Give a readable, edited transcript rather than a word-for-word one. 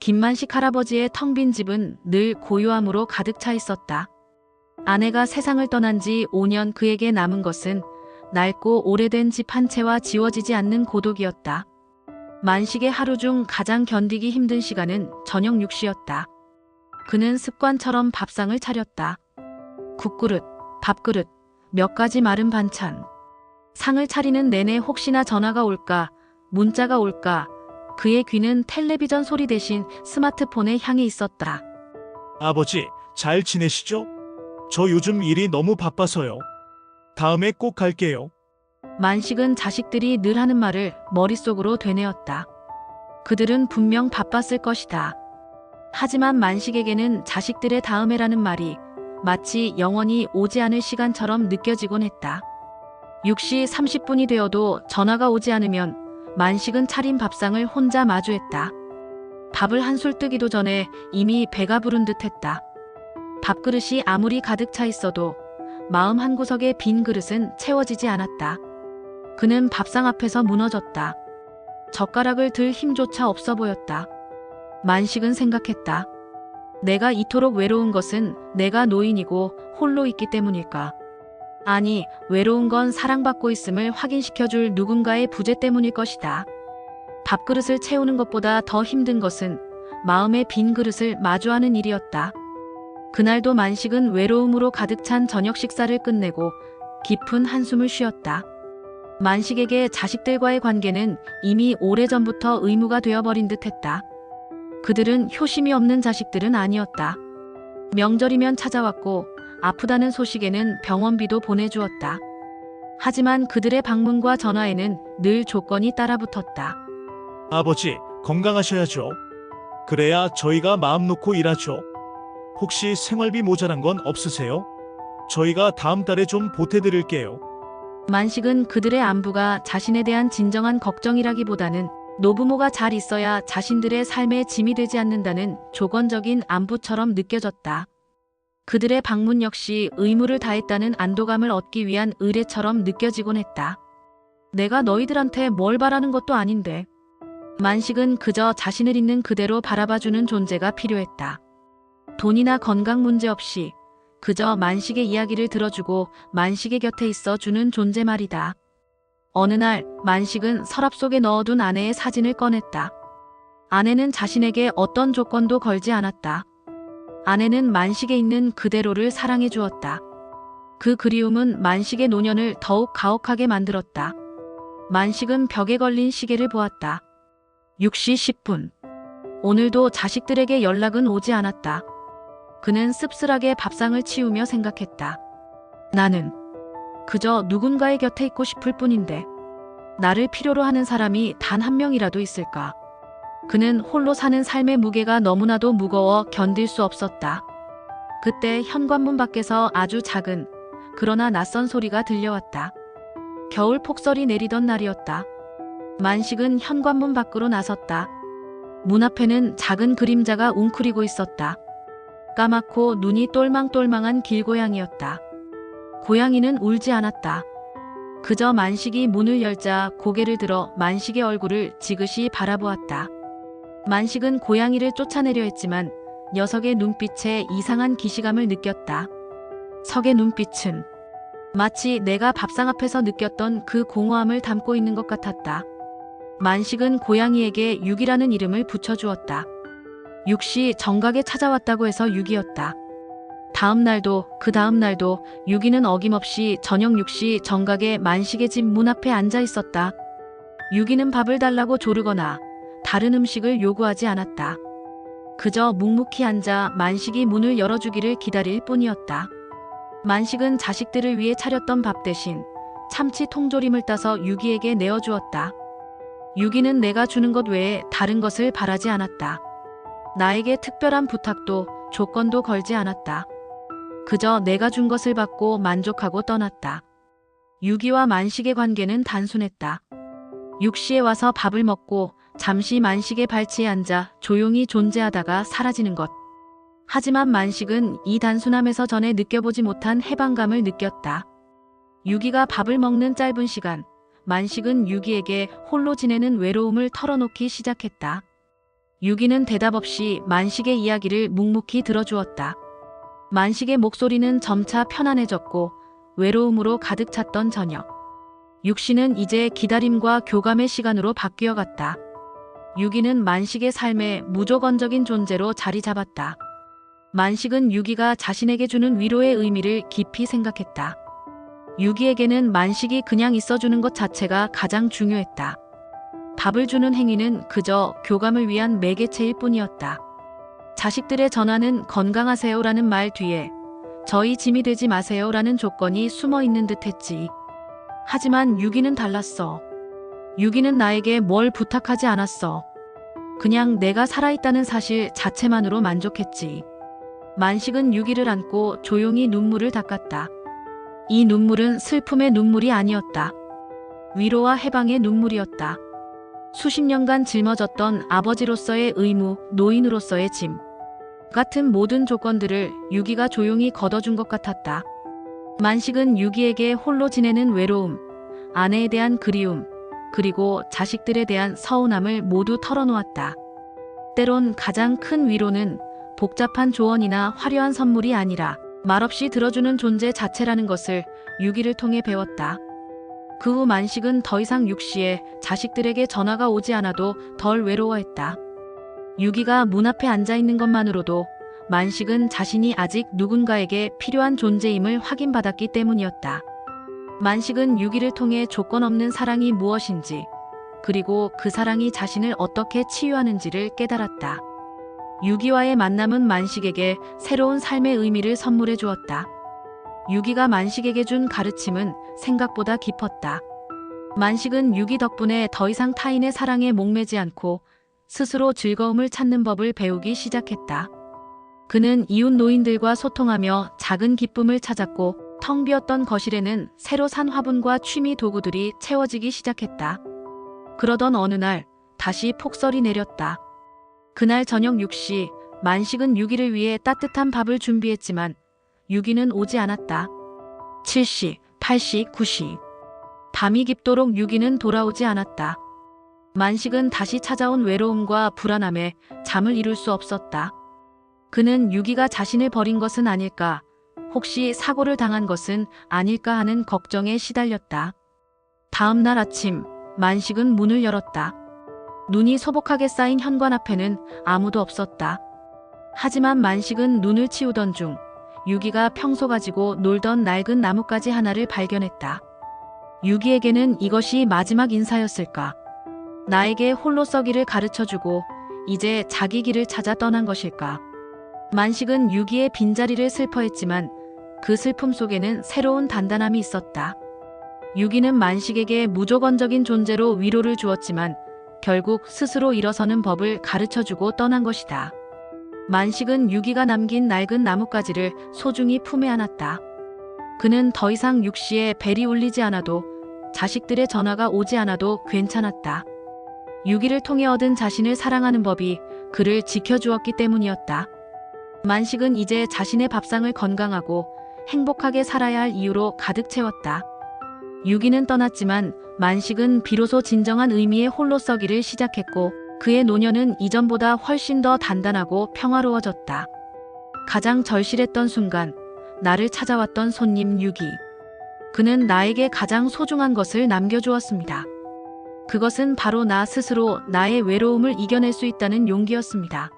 김만식 할아버지의 텅 빈 집은 늘 고요함으로 가득 차 있었다. 아내가 세상을 떠난 지 5년 그에게 남은 것은 낡고 오래된 집 한 채와 지워지지 않는 고독이었다. 만식의 하루 중 가장 견디기 힘든 시간은 저녁 6시였다. 그는 습관처럼 밥상을 차렸다. 국그릇, 밥그릇, 몇 가지 마른 반찬. 상을 차리는 내내 혹시나 전화가 올까, 문자가 올까, 그의 귀는 텔레비전 소리 대신 스마트폰의 향이 있었다. 아버지, 잘 지내시죠? 저 요즘 일이 너무 바빠서요. 다음에 꼭 갈게요. 만식은 자식들이 늘 하는 말을 머릿속으로 되뇌었다. 그들은 분명 바빴을 것이다. 하지만 만식에게는 자식들의 다음에라는 말이 마치 영원히 오지 않을 시간처럼 느껴지곤 했다. 6시 30분이 되어도 전화가 오지 않으면 만식은 차린 밥상을 혼자 마주했다. 밥을 한술 뜨기도 전에 이미 배가 부른 듯했다. 밥그릇이 아무리 가득 차 있어도 마음 한구석의 빈 그릇은 채워지지 않았다. 그는 밥상 앞에서 무너졌다. 젓가락을 들 힘조차 없어 보였다. 만식은 생각했다. 내가 이토록 외로운 것은 내가 노인이고 홀로 있기 때문일까? 아니, 외로운 건 사랑받고 있음을 확인시켜줄 누군가의 부재 때문일 것이다. 밥그릇을 채우는 것보다 더 힘든 것은 마음의 빈 그릇을 마주하는 일이었다. 그날도 만식은 외로움으로 가득 찬 저녁 식사를 끝내고 깊은 한숨을 쉬었다. 만식에게 자식들과의 관계는 이미 오래전부터 의무가 되어버린 듯했다. 그들은 효심이 없는 자식들은 아니었다. 명절이면 찾아왔고 아프다는 소식에는 병원비도 보내주었다. 하지만 그들의 방문과 전화에는 늘 조건이 따라붙었다. 아버지, 건강하셔야죠. 그래야 저희가 마음 놓고 일하죠. 혹시 생활비 모자란 건 없으세요? 저희가 다음 달에 좀 보태드릴게요. 만식은 그들의 안부가 자신에 대한 진정한 걱정이라기보다는 노부모가 잘 있어야 자신들의 삶에 짐이 되지 않는다는 조건적인 안부처럼 느껴졌다. 그들의 방문 역시 의무를 다했다는 안도감을 얻기 위한 의뢰처럼 느껴지곤 했다. 내가 너희들한테 뭘 바라는 것도 아닌데. 만식은 그저 자신을 있는 그대로 바라봐주는 존재가 필요했다. 돈이나 건강 문제 없이 그저 만식의 이야기를 들어주고 만식의 곁에 있어 주는 존재 말이다. 어느 날 만식은 서랍 속에 넣어둔 아내의 사진을 꺼냈다. 아내는 자신에게 어떤 조건도 걸지 않았다. 아내는 만식에 있는 그대로를 사랑해 주었다. 그 그리움은 만식의 노년을 더욱 가혹하게 만들었다. 만식은 벽에 걸린 시계를 보았다. 6시 10분. 오늘도 자식들에게 연락은 오지 않았다. 그는 씁쓸하게 밥상을 치우며 생각했다. 나는 그저 누군가의 곁에 있고 싶을 뿐인데 나를 필요로 하는 사람이 단 한 명이라도 있을까? 그는 홀로 사는 삶의 무게가 너무나도 무거워 견딜 수 없었다. 그때 현관문 밖에서 아주 작은 그러나 낯선 소리가 들려왔다. 겨울 폭설이 내리던 날이었다. 만식은 현관문 밖으로 나섰다. 문 앞에는 작은 그림자가 웅크리고 있었다. 까맣고 눈이 똘망똘망한 길고양이였다. 고양이는 울지 않았다. 그저 만식이 문을 열자 고개를 들어 만식의 얼굴을 지그시 바라보았다. 만식은 고양이를 쫓아내려 했지만 녀석의 눈빛에 이상한 기시감을 느꼈다. 석의 눈빛은 마치 내가 밥상 앞에서 느꼈던 그 공허함을 담고 있는 것 같았다. 만식은 고양이에게 육이라는 이름을 붙여주었다. 육시 정각에 찾아왔다고 해서 육이었다. 다음 날도 그 다음 날도 육이는 어김없이 저녁 6시 정각에 만식의 집 문 앞에 앉아 있었다. 육이는 밥을 달라고 조르거나 다른 음식을 요구하지 않았다. 그저 묵묵히 앉아 만식이 문을 열어주기를 기다릴 뿐이었다. 만식은 자식들을 위해 차렸던 밥 대신 참치 통조림을 따서 육이에게 내어주었다. 육이는 내가 주는 것 외에 다른 것을 바라지 않았다. 나에게 특별한 부탁도 조건도 걸지 않았다. 그저 내가 준 것을 받고 만족하고 떠났다. 육이와 만식의 관계는 단순했다. 6시에 와서 밥을 먹고 잠시 만식의 발치에 앉아 조용히 존재하다가 사라지는 것. 하지만 만식은 이 단순함에서 전에 느껴보지 못한 해방감을 느꼈다. 육이가 밥을 먹는 짧은 시간, 만식은 육이에게 홀로 지내는 외로움을 털어놓기 시작했다. 유기는 대답 없이 만식의 이야기를 묵묵히 들어주었다. 만식의 목소리는 점차 편안해졌고 외로움으로 가득 찼던 저녁. 육신은 이제 기다림과 교감의 시간으로 바뀌어 갔다. 유기는 만식의 삶에 무조건적인 존재로 자리 잡았다. 만식은 유기가 자신에게 주는 위로의 의미를 깊이 생각했다. 유기에게는 만식이 그냥 있어주는 것 자체가 가장 중요했다. 밥을 주는 행위는 그저 교감을 위한 매개체일 뿐이었다. 자식들의 전화는 건강하세요라는 말 뒤에 저희 짐이 되지 마세요라는 조건이 숨어 있는 듯 했지. 하지만 유기는 달랐어. 유기는 나에게 뭘 부탁하지 않았어. 그냥 내가 살아있다는 사실 자체만으로 만족했지. 만식은 유기를 안고 조용히 눈물을 닦았다. 이 눈물은 슬픔의 눈물이 아니었다. 위로와 해방의 눈물이었다. 수십 년간 짊어졌던 아버지로서의 의무, 노인으로서의 짐 같은 모든 조건들을 유기가 조용히 걷어준 것 같았다. 만식은 유기에게 홀로 지내는 외로움, 아내에 대한 그리움, 그리고 자식들에 대한 서운함을 모두 털어놓았다. 때론 가장 큰 위로는 복잡한 조언이나 화려한 선물이 아니라 말없이 들어주는 존재 자체라는 것을 유기를 통해 배웠다. 그 후 만식은 더 이상 육시에 자식들에게 전화가 오지 않아도 덜 외로워했다. 유기가 문 앞에 앉아 있는 것만으로도 만식은 자신이 아직 누군가에게 필요한 존재임을 확인받았기 때문이었다. 만식은 유기를 통해 조건 없는 사랑이 무엇인지, 그리고 그 사랑이 자신을 어떻게 치유하는지를 깨달았다. 유기와의 만남은 만식에게 새로운 삶의 의미를 선물해 주었다. 유기가 만식에게 준 가르침은 생각보다 깊었다. 만식은 유기 덕분에 더 이상 타인의 사랑에 목매지 않고 스스로 즐거움을 찾는 법을 배우기 시작했다. 그는 이웃 노인들과 소통하며 작은 기쁨을 찾았고 텅 비었던 거실에는 새로 산 화분과 취미 도구들이 채워지기 시작했다. 그러던 어느 날 다시 폭설이 내렸다. 그날 저녁 6시 만식은 유기를 위해 따뜻한 밥을 준비했지만 유기는 오지 않았다. 7시, 8시, 9시. 밤이 깊도록 유기는 돌아오지 않았다. 만식은 다시 찾아온 외로움과 불안함에 잠을 이룰 수 없었다. 그는 유기가 자신을 버린 것은 아닐까, 혹시 사고를 당한 것은 아닐까 하는 걱정에 시달렸다. 다음 날 아침, 만식은 문을 열었다. 눈이 소복하게 쌓인 현관 앞에는 아무도 없었다. 하지만 만식은 눈을 치우던 중 유기가 평소 가지고 놀던 낡은 나뭇가지 하나를 발견했다. 유기에게는 이것이 마지막 인사였을까? 나에게 홀로 서기를 가르쳐주고 이제 자기 길을 찾아 떠난 것일까? 만식은 유기의 빈자리를 슬퍼했지만 그 슬픔 속에는 새로운 단단함이 있었다. 유기는 만식에게 무조건적인 존재로 위로를 주었지만 결국 스스로 일어서는 법을 가르쳐주고 떠난 것이다. 만식은 유기가 남긴 낡은 나뭇가지를 소중히 품에 안았다. 그는 더 이상 육시에 벨이 울리지 않아도 자식들의 전화가 오지 않아도 괜찮았다. 유기를 통해 얻은 자신을 사랑하는 법이 그를 지켜주었기 때문이었다. 만식은 이제 자신의 밥상을 건강하고 행복하게 살아야 할 이유로 가득 채웠다. 유기는 떠났지만 만식은 비로소 진정한 의미의 홀로 서기를 시작했고 그의 노년은 이전보다 훨씬 더 단단하고 평화로워졌다. 가장 절실했던 순간, 나를 찾아왔던 손님 유기. 그는 나에게 가장 소중한 것을 남겨주었습니다. 그것은 바로 나 스스로 나의 외로움을 이겨낼 수 있다는 용기였습니다.